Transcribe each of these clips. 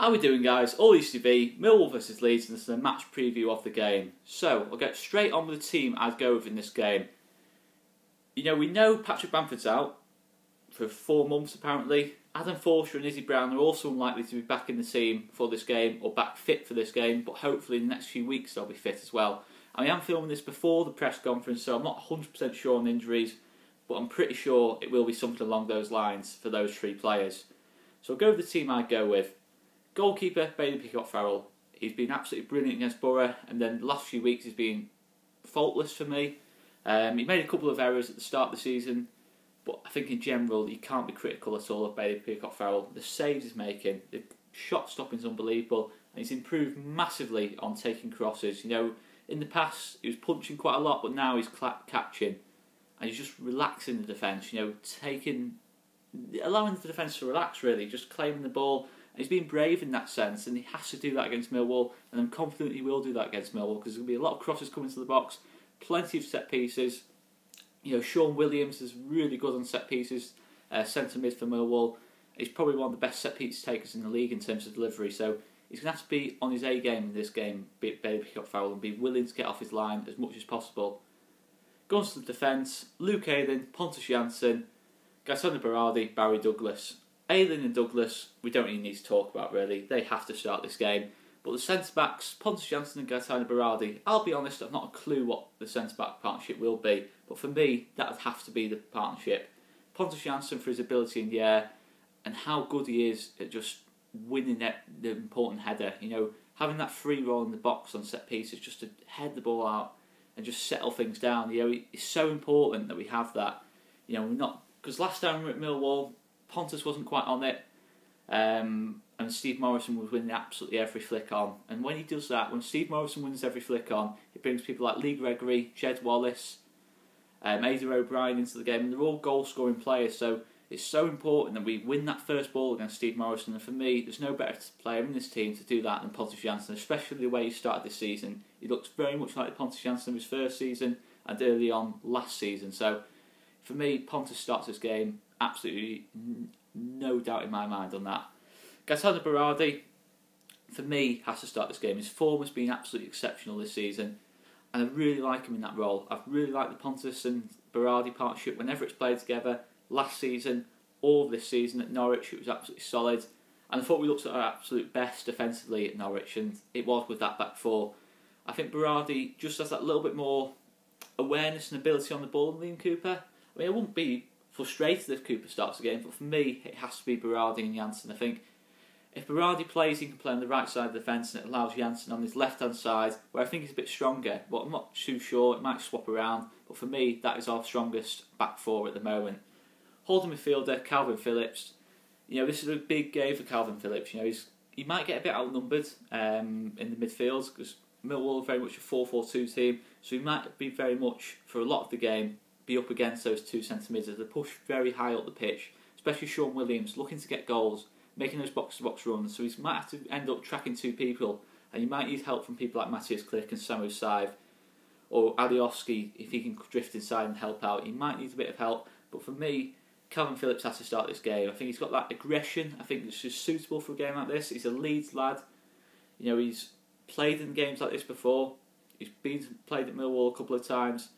How are we doing, guys? All Leeds TV, Millwall versus Leeds, and this is a match preview of the game. So, I'll get straight on with the team I'd go with in this game. We know Patrick Bamford's out for 4 months apparently. Adam Forshaw and Izzy Brown are also unlikely to be back in the team for this game, or back fit for this game, but hopefully in the next few weeks they'll be fit as well. I am filming this before the press conference, so I'm not 100% sure on injuries, but I'm pretty sure it will be something along those lines for those 3 players. So I'll go with the team I'd go with. Goalkeeper, Bailey Peacock-Farrell. He's been absolutely brilliant against Borough, and then the last few weeks he's been faultless for me. He made a couple of errors at the start of the season, but I think in general you can't be critical at all of Bailey Peacock-Farrell. The saves he's making, the shot stopping is unbelievable, and he's improved massively on taking crosses. In the past he was punching quite a lot, but now he's catching, and he's just relaxing the defence. Allowing the defence to relax, really, just claiming the ball. He's been brave in that sense, and he has to do that against Millwall, and I'm confident he will do that against Millwall, because there's going to be a lot of crosses coming to the box, plenty of set pieces. Sean Williams is really good on set pieces, centre mid for Millwall. He's probably one of the best set piece takers in the league in terms of delivery, so he's going to have to be on his A game in this game, Bailey Peacock-Farrell, and be willing to get off his line as much as possible. Going to the defence, Luke Ayling, Pontus Jansson, Gaetano Berardi, Barry Douglas. Ayling and Douglas, we don't really need to talk about, really. They have to start this game. But the centre-backs, Pontus Jansson and Gaetano Berardi, I'll be honest, I've not a clue what the centre-back partnership will be. But for me, that would have to be the partnership. Pontus Jansson for his ability in the air, and how good he is at just winning the important header. Having that free roll in the box on set pieces, just to head the ball out and just settle things down. It's so important that we have that. We're not, because last time we were at Millwall, Pontus wasn't quite on it, and Steve Morrison was winning absolutely every flick on. And when he does that, when Steve Morrison wins every flick on, it brings people like Lee Gregory, Jed Wallace, Aidan O'Brien into the game, and they're all goal-scoring players. So it's so important that we win that first ball against Steve Morrison. And for me, there's no better player in this team to do that than Pontus Jansson, especially the way he started this season. He looks very much like the Pontus Jansson of his first season and early on last season. So for me, Pontus starts this game. Absolutely no doubt in my mind on that. Gaetano Berardi, for me, has to start this game. His form has been absolutely exceptional this season, and I really like him in that role. I've really liked the Pontus and Berardi partnership whenever it's played together. Last season, all this season at Norwich, it was absolutely solid, and I thought we looked at our absolute best defensively at Norwich, and it was with that back four. I think Berardi just has that little bit more awareness and ability on the ball than Liam Cooper. I wouldn't be frustrated if Cooper starts the game, but for me it has to be Berardi and Jansson. I think if Berardi plays, he can play on the right side of the defence, and it allows Jansson on his left hand side, where I think he's a bit stronger, but I'm not too sure. It might swap around, but for me that is our strongest back four at the moment. Holding midfielder Calvin Phillips. This is a big game for Calvin Phillips. He might get a bit outnumbered in the midfield, because Millwall are very much a 4-4-2 team, so he might be very much, for a lot of the game, be up against those 2 centre mids as they push very high up the pitch, especially Sean Williams looking to get goals, making those box-to-box runs, so he might have to end up tracking 2 people, and he might need help from people like Matthias Click and Samu Saiv, or Alioski. If he can drift inside and help out, he might need a bit of help. But for me, Calvin Phillips has to start this game. I think he's got that aggression. I think it's just suitable for a game like this. He's a Leeds lad. He's played in games like this before. He's played at Millwall a couple of times.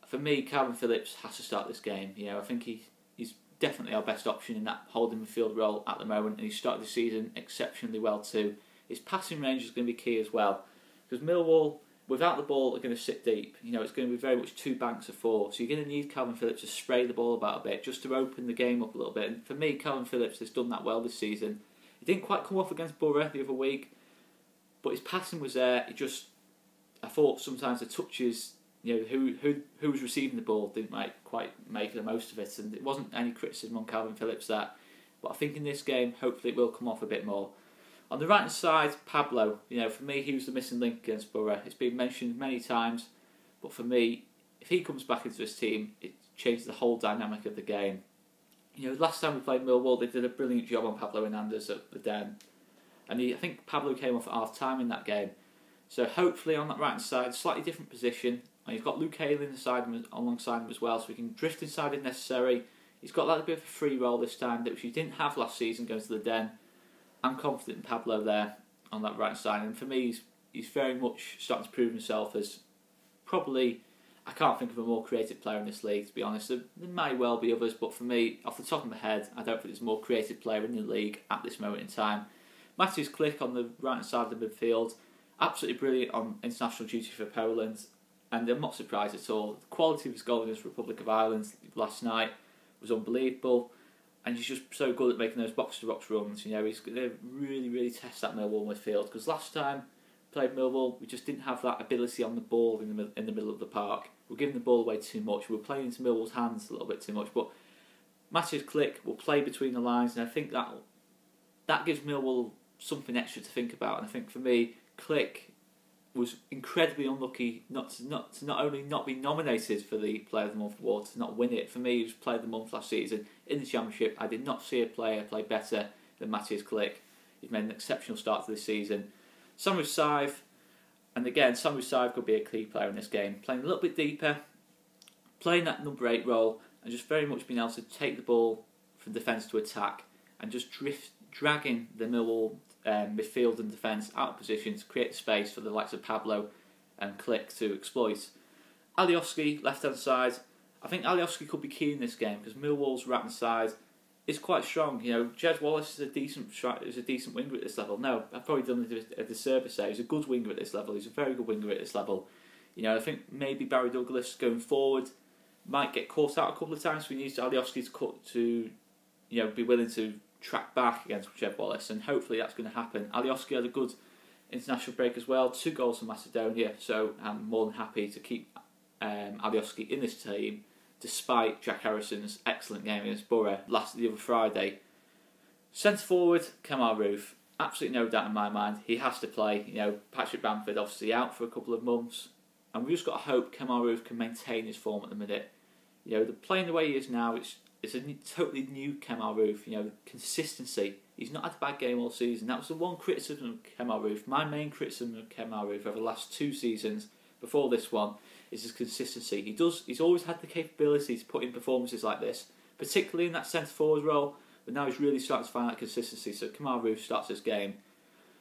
For me, Calvin Phillips has to start this game. I think he's definitely our best option in that holding midfield role at the moment, and he started the season exceptionally well too. His passing range is going to be key as well, because Millwall, without the ball, are going to sit deep. It's going to be very much 2 banks of 4, so you're going to need Calvin Phillips to spray the ball about a bit, just to open the game up a little bit. And for me, Calvin Phillips has done that well this season. He didn't quite come off against Borough the other week, but his passing was there. I thought sometimes the touches, who was receiving the ball didn't quite make the most of it, and it wasn't any criticism on Calvin Phillips there. But I think in this game, hopefully it will come off a bit more. On the right hand side, Pablo. For me, he was the missing link against Borough. It's been mentioned many times, but for me, if he comes back into this team, it changes the whole dynamic of the game. Last time we played Millwall, they did a brilliant job on Pablo Hernandez at the Den, and I think Pablo came off at half time in that game. So hopefully on that right hand side, slightly different position. And he's got Luke Ayling alongside him as well, so he can drift inside if necessary. He's got that bit of a free roll this time, which he didn't have last season going to the Den. I'm confident in Pablo there on that right side, and for me, he's very much starting to prove himself as probably, I can't think of a more creative player in this league, to be honest. There might well be others, but for me, off the top of my head, I don't think there's a more creative player in the league at this moment in time. Matthew's Click on the right side of the midfield, absolutely brilliant on international duty for Poland, and I'm not surprised at all. The quality of his goal against the Republic of Ireland last night was unbelievable, and he's just so good at making those box-to-box runs. You know, he's going to really test that Millwall midfield, because last time we played Millwall, we just didn't have that ability on the ball in the middle of the park. We were giving the ball away too much. We were playing into Millwall's hands a little bit too much, but Matthew's Click will play between the lines, and I think that gives Millwall something extra to think about. And I think for me, Click was incredibly unlucky not only not be nominated for the Player of the Month award, to not win it. For me, he was Player of the Month last season in the Championship. I did not see a player play better than Matthew's Click. He's made an exceptional start to this season. Samu Saiv, and again, Samu Saiv could be a key player in this game, playing a little bit deeper, playing that number 8 role, and just very much being able to take the ball from defence to attack, and just dragging the Millwall midfield and defence out of position to create space for the likes of Pablo and Click to exploit. Alioski, left-hand side. I think Alioski could be key in this game, because Millwall's right-hand side is quite strong. You know, Jed Wallace is a decent winger at this level. No, I've probably done a disservice there. He's a good winger at this level. He's a very good winger at this level. You know, I think maybe Barry Douglas going forward might get caught out a couple of times. We need Alioski to be willing to track back against Jed Wallace, and hopefully that's going to happen. Alioski had a good international break as well, 2 goals for Macedonia, so I'm more than happy to keep Alioski in this team, despite Jack Harrison's excellent game against Borough the other Friday. Centre forward, Kemar Roofe, absolutely no doubt in my mind, he has to play. You know, Patrick Bamford obviously out for a couple of months, and we've just got to hope Kemar Roofe can maintain his form at the minute. You know, playing the way he is now, it's a totally new Kemar Roofe. You know, consistency. He's not had a bad game all season. That was the one criticism of Kemar Roofe. My main criticism of Kemar Roofe over the last 2 seasons before this one is his consistency. He's always had the capability to put in performances like this, particularly in that centre forward role, but now he's really starting to find that consistency. So Kemar Roofe starts this game.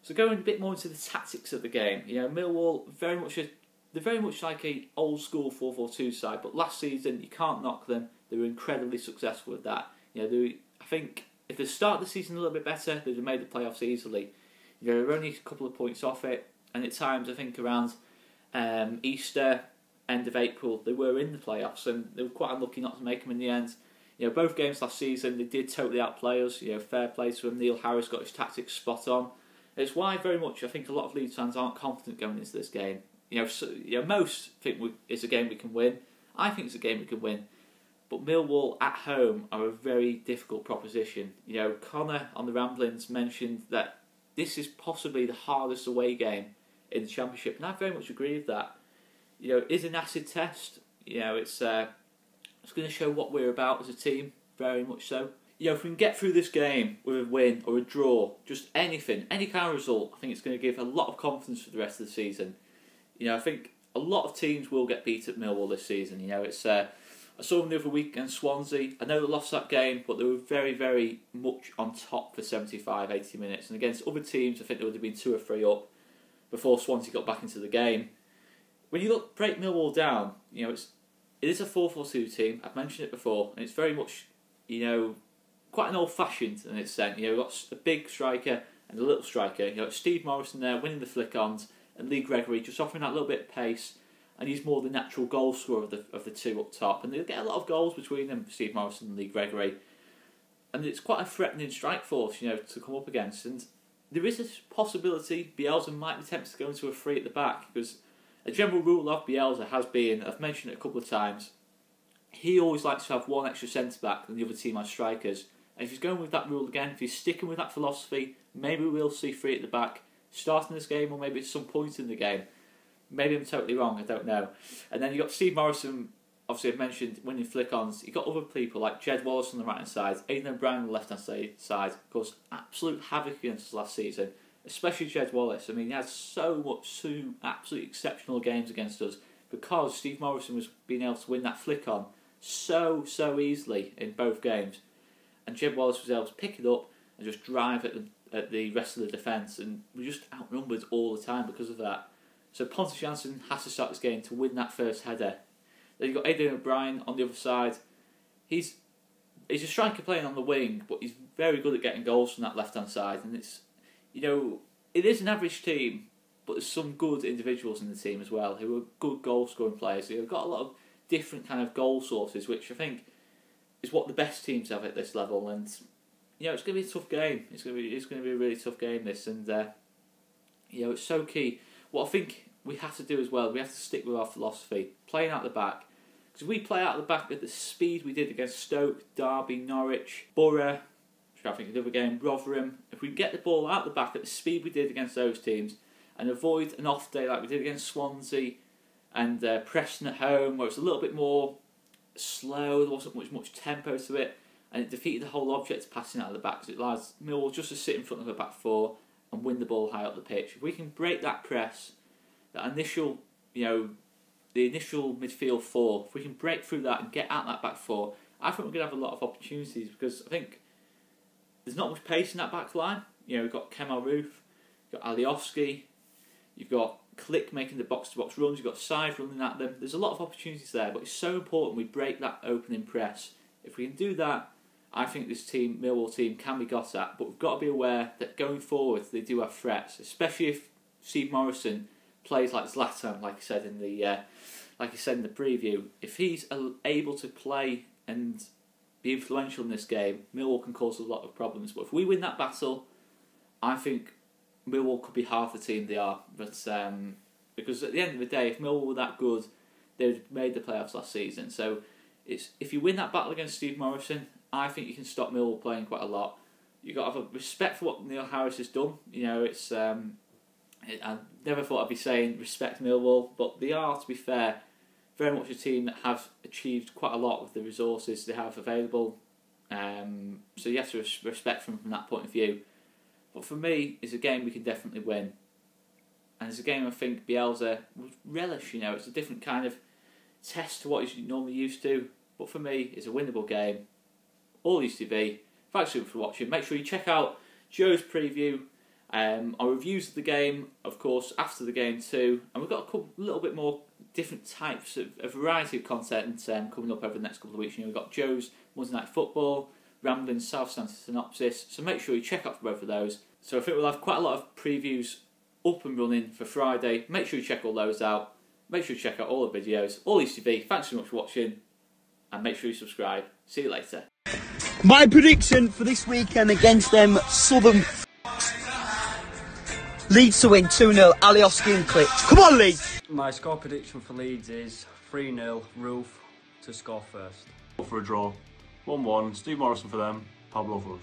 So going a bit more into the tactics of the game, you know, Millwall they're very much like a old school 4-4-2 side, but last season you can't knock them. They were incredibly successful with that. You know, I think if they started the season a little bit better, they'd have made the playoffs easily. You know, they're only a couple of points off it, and at times I think around Easter, end of April, they were in the playoffs, and they were quite unlucky not to make them in the end. You know, both games last season they did totally outplay us. You know, fair play to them. Neil Harris got his tactics spot on. It's why very much I think a lot of Leeds fans aren't confident going into this game. You know, most think it's a game we can win. I think it's a game we can win. But Millwall at home are a very difficult proposition. You know, Conor on the Ramblings mentioned that this is possibly the hardest away game in the Championship, and I very much agree with that. You know, it is an acid test. You know, it's going to show what we're about as a team, very much so. You know, if we can get through this game with a win or a draw, just anything, any kind of result, I think it's going to give a lot of confidence for the rest of the season. You know, I think a lot of teams will get beat at Millwall this season. You know, it's I saw them the other week against Swansea. I know they lost that game, but they were very, very much on top for 75, 80 minutes. And against other teams, I think they would have been 2 or 3 up before Swansea got back into the game. When you break Millwall down, you know, it is a 4-4-2 team. I've mentioned it before, and it's very much, you know, quite an old-fashioned in its sense. You know, we've got a big striker and a little striker. You know, Steve Morrison there winning the flick-ons, and Lee Gregory just offering that little bit of pace, and he's more the natural goal scorer of the 2 up top, and they'll get a lot of goals between them, Steve Morrison and Lee Gregory, and it's quite a threatening strike force, you know, to come up against. And there is a possibility Bielsa might be tempted to go into a 3 at the back, because a general rule of Bielsa has been, I've mentioned it a couple of times, he always likes to have 1 extra centre back than the other team has strikers. And if he's going with that rule again, if he's sticking with that philosophy, maybe we'll see 3 at the back starting this game, or maybe at some point in the game. Maybe I'm totally wrong, I don't know. And then you've got Steve Morrison, obviously I've mentioned, winning flick-ons. You've got other people like Jed Wallace on the right-hand side, Aidan O'Brien on the left-hand side, of course, absolute havoc against us last season, especially Jed Wallace. I mean, he had two absolutely exceptional games against us because Steve Morrison was being able to win that flick-on so easily in both games. And Jed Wallace was able to pick it up and just drive it at the rest of the defence, and we're just outnumbered all the time because of that. So Pontus Jansson has to start this game to win that first header. Then you've got Aidan O'Brien on the other side. He's a striker playing on the wing, but he's very good at getting goals from that left-hand side. And it's, it is an average team, but there's some good individuals in the team as well who are good goal-scoring players. They've got a lot of different kind of goal sources, which I think is what the best teams have at this level. And it's going to be a tough game. It's going to be a really tough game, this, and it's so key. What I think we have to do as well, we have to stick with our philosophy, playing out the back. Because if we play out the back at the speed we did against Stoke, Derby, Norwich, Borough, which I think another game, Rotherham, if we get the ball out the back at the speed we did against those teams and avoid an off day like we did against Swansea and Preston at home, where it's a little bit more slow, there wasn't much tempo to it, and it defeated the whole object of passing out of the back, because it allows Millwall just to sit in front of a back four and win the ball high up the pitch. If we can break that press, that initial, the initial midfield four, if we can break through that and get out that back four, I think we're going to have a lot of opportunities, because I think there's not much pace in that back line. We've got Kemal Roof, you've got Alioski, you've got Click making the box-to-box runs, you've got Sive running at them. There's a lot of opportunities there, but it's so important we break that opening press. If we can do that, I think this Millwall team, can be got at, but we've got to be aware that going forward they do have threats, especially if Steve Morrison plays like Zlatan, like I said in the preview. If he's able to play and be influential in this game, Millwall can cause a lot of problems. But if we win that battle, I think Millwall could be half the team they are. But because at the end of the day, if Millwall were that good, they'd have made the playoffs last season. So if you win that battle against Steve Morrison, I think you can stop Millwall playing quite a lot. You've got to have a respect for what Neil Harris has done. I never thought I'd be saying respect Millwall, but they are, to be fair, very much a team that have achieved quite a lot with the resources they have available. So you have to respect them from that point of view. But for me, it's a game we can definitely win. And it's a game I think Bielsa would relish. It's a different kind of test to what he's normally used to. But for me, it's a winnable game. All Leeds TV. Thanks for watching. Make sure you check out Joe's preview. Our reviews of the game, of course, after the game too. And we've got a little bit more different types of a variety of content coming up over the next couple of weeks. We've got Joe's Monday Night Football, Rambling South Stanton Synopsis. So make sure you check out for both of those. So I think we'll have quite a lot of previews up and running for Friday. Make sure you check all those out. Make sure you check out all the videos. All Leeds TV. Thanks so much for watching. And make sure you subscribe. See you later. My prediction for this weekend against them Southern Leeds to win 2-0, Alioski and Click. Come on, Leeds! My score prediction for Leeds is 3-0, Roof to score first. For a draw. 1-1, Steve Morrison for them, Pablo for us.